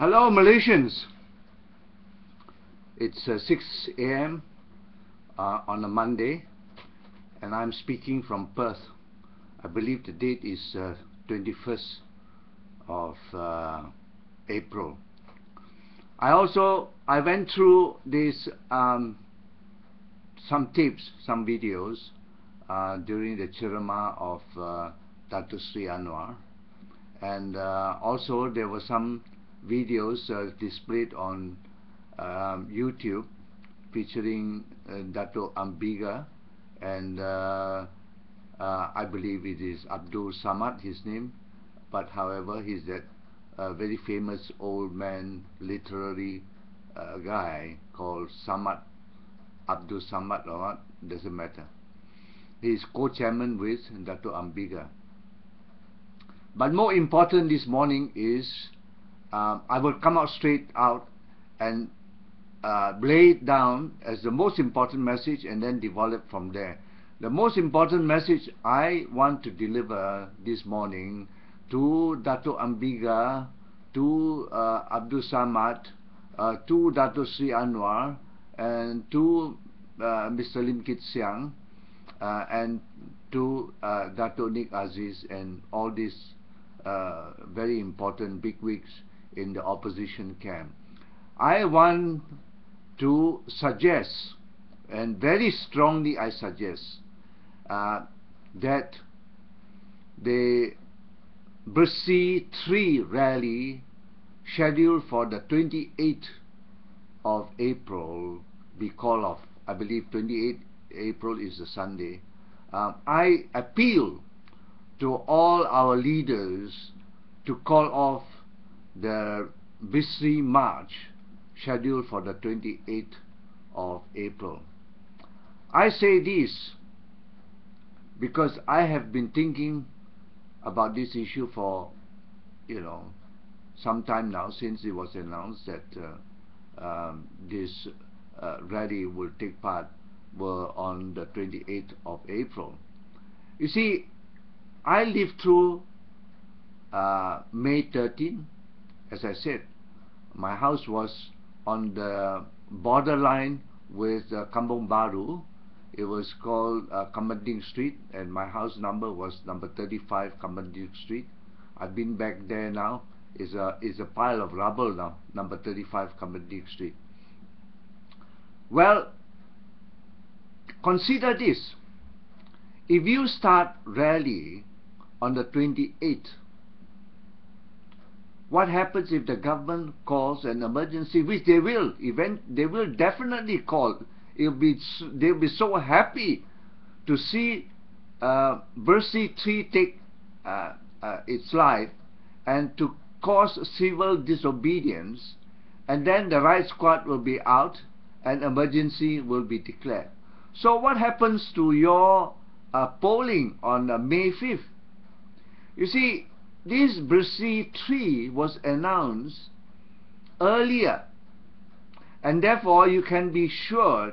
Hello Malaysians, it's 6 a.m. On a Monday and I'm speaking from Perth. I believe the date is 21st of April. I went through this some tapes, some videos during the Ceramah of Dato Sri Anwar, and also there were some videos displayed on YouTube featuring Dato Ambiga and I believe it is Abdul Samad, his name, but however he's that very famous old man literary guy called Samad, Abdul Samad or what, doesn't matter. He's co-chairman with Dato Ambiga. But more important this morning is I will come out straight out and lay it down as the most important message and then develop from there. The most important message I want to deliver this morning to Dato Ambiga, to Abdul Samad, to Dato Sri Anwar, and to Mr. Lim Kit Siang, and to Dato Nik Aziz and all these very important bigwigs in the opposition camp. I want to suggest, and very strongly I suggest, that the Bersih 3 rally scheduled for the 28th of April be called off. I believe 28th April is a Sunday. I appeal to all our leaders to call off the Bersih March scheduled for the 28th of April. I say this because I have been thinking about this issue for some time now, since it was announced that this rally will take part on the 28th of April. You see, I lived through May 13. As I said, my house was on the borderline with Kampung Baru. It was called Kamanding Street, and my house number was number 35 Kamanding Street. I've been back there now. It's a pile of rubble now, number 35 Kamanding Street. Well, consider this. If you start rally on the 28th, what happens if the government calls an emergency, which they will definitely call? They'll be so happy to see Bersih 3 take its life and to cause civil disobedience, and then the riot squad will be out and emergency will be declared. So what happens to your polling on May 5th? You see, this Bersih 3 was announced earlier, and therefore you can be sure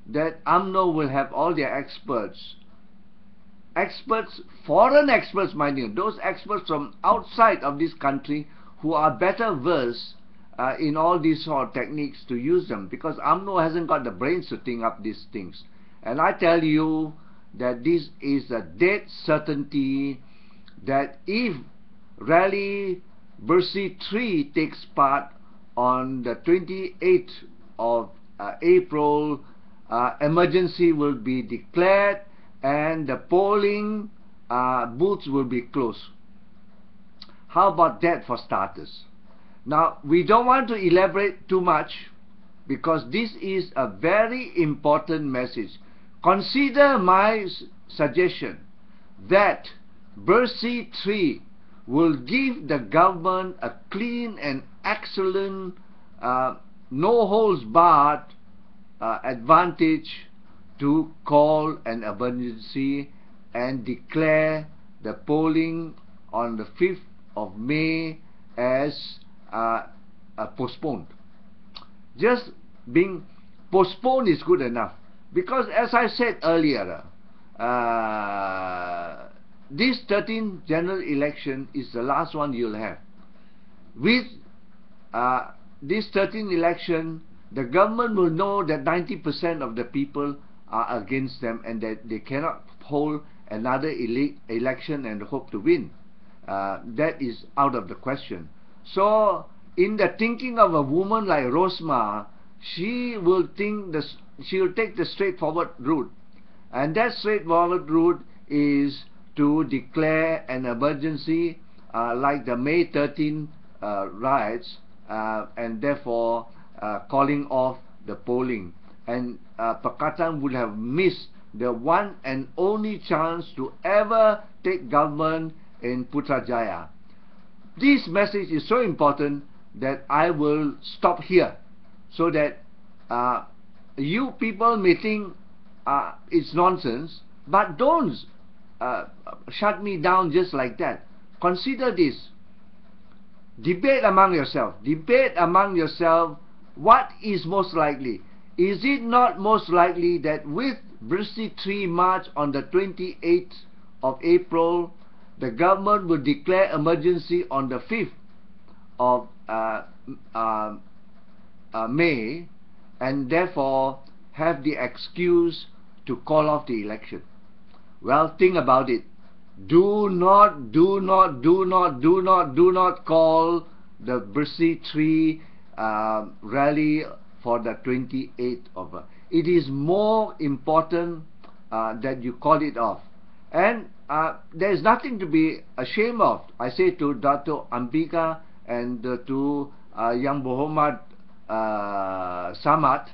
that UMNO will have all their experts, foreign experts, mind you, those experts from outside of this country who are better versed in all these sort of techniques to use them, because UMNO hasn't got the brains to think up these things. And I tell you that this is a dead certainty that if rally Bersih 3 takes part on the 28th of April, emergency will be declared and the polling booths will be closed. How about that for starters? Now, we don't want to elaborate too much because this is a very important message. Consider my suggestion that Bersih 3 will give the government a clean and excellent, no holds barred advantage to call an emergency and declare the polling on the 5th of May as postponed. Just being postponed is good enough, because as I said earlier, this 13th general election is the last one you'll have. With this 13th election, the government will know that 90% of the people are against them and that they cannot hold another election and hope to win. That is out of the question. So in the thinking of a woman like Rosma, she will take the straightforward route, and that straightforward route is to declare an emergency like the May 13 riots, and therefore calling off the polling. And Pakatan would have missed the one and only chance to ever take government in Putrajaya. This message is so important that I will stop here, so that you people may think it's nonsense, but don't shut me down just like that. Consider this. Debate among yourself. Debate among yourself what is most likely. Is it not most likely that with Bersih 3 March on the 28th of April, the government will declare emergency on the 5th of May, and therefore have the excuse to call off the election? Well, think about it. Do not call the Bersih 3 rally for the 28th of it is more important that you call it off. And there is nothing to be ashamed of. I say to Dato' Ambika and to Yang Muhammad Samad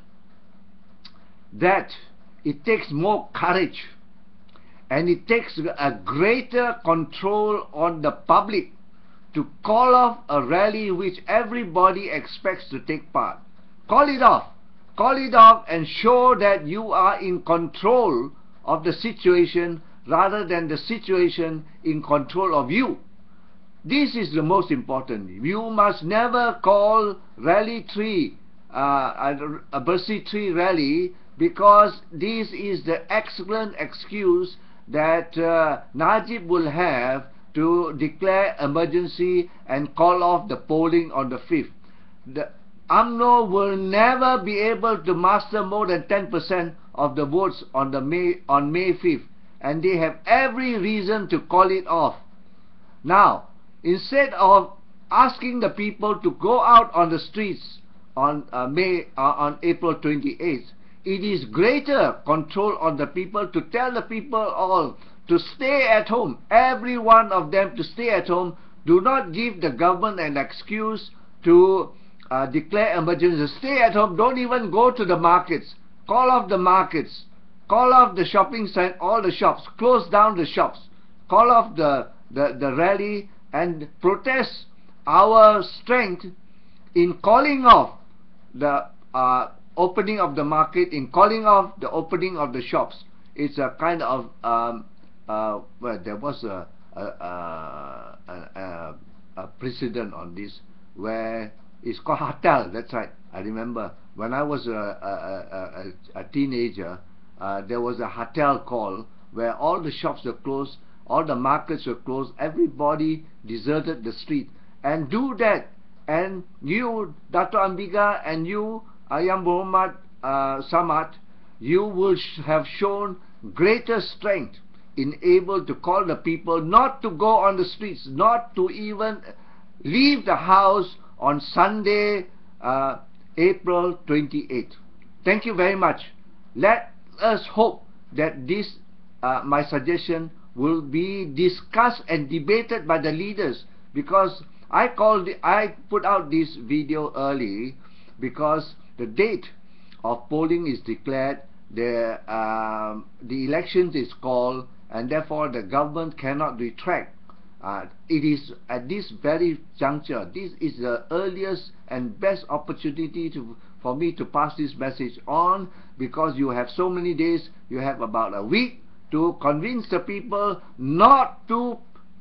that it takes more courage and it takes a greater control on the public to call off a rally which everybody expects to take part. Call it off. Call it off and show that you are in control of the situation rather than the situation in control of you. This is the most important. You must never call Rally 3 a Bersih 3 rally, because this is the excellent excuse that Najib will have to declare emergency and call off the polling on the 5th. The UMNO will never be able to muster more than 10% of the votes on May 5th, and they have every reason to call it off. Now, instead of asking the people to go out on the streets on April 28th, it is greater control on the people to tell the people all to stay at home. Every one of them to stay at home. Do not give the government an excuse to declare emergency. Stay at home. Don't even go to the markets. Call off the markets. Call off the shopping center, all the shops. Close down the shops. Call off the rally and protest our strength in calling off the opening of the market, in calling off the opening of the shops. It's a kind of well, there was a precedent on this where it's called Hatel. That's right. I remember when I was a teenager, there was a Hatel call where all the shops were closed, all the markets were closed, everybody deserted the street. And do that, and you, Dato' Ambika, and you, Yang Muhammad Samad, you will have shown greater strength in able to call the people not to go on the streets, not to even leave the house on Sunday, April 28th. Thank you very much. Let us hope that this, my suggestion, will be discussed and debated by the leaders, because I put out this video early because the date of polling is declared, the elections is called, and therefore the government cannot retract. It is at this very juncture, this is the earliest and best opportunity for me to pass this message on, because you have so many days, you have about a week to convince the people not to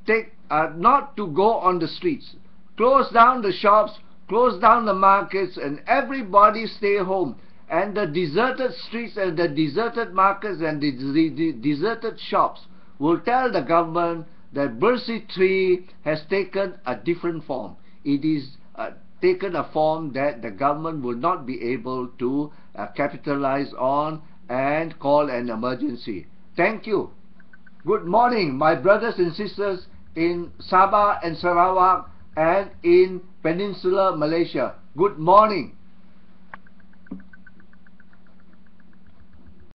go on the streets. Close down the shops, close down the markets, and everybody stay home. And the deserted streets and the deserted markets and the deserted shops will tell the government that Bersih 3 has taken a different form. It is taken a form that the government will not be able to capitalize on and call an emergency. Thank you. Good morning, my brothers and sisters in Sabah and Sarawak and in Peninsular Malaysia. Good morning.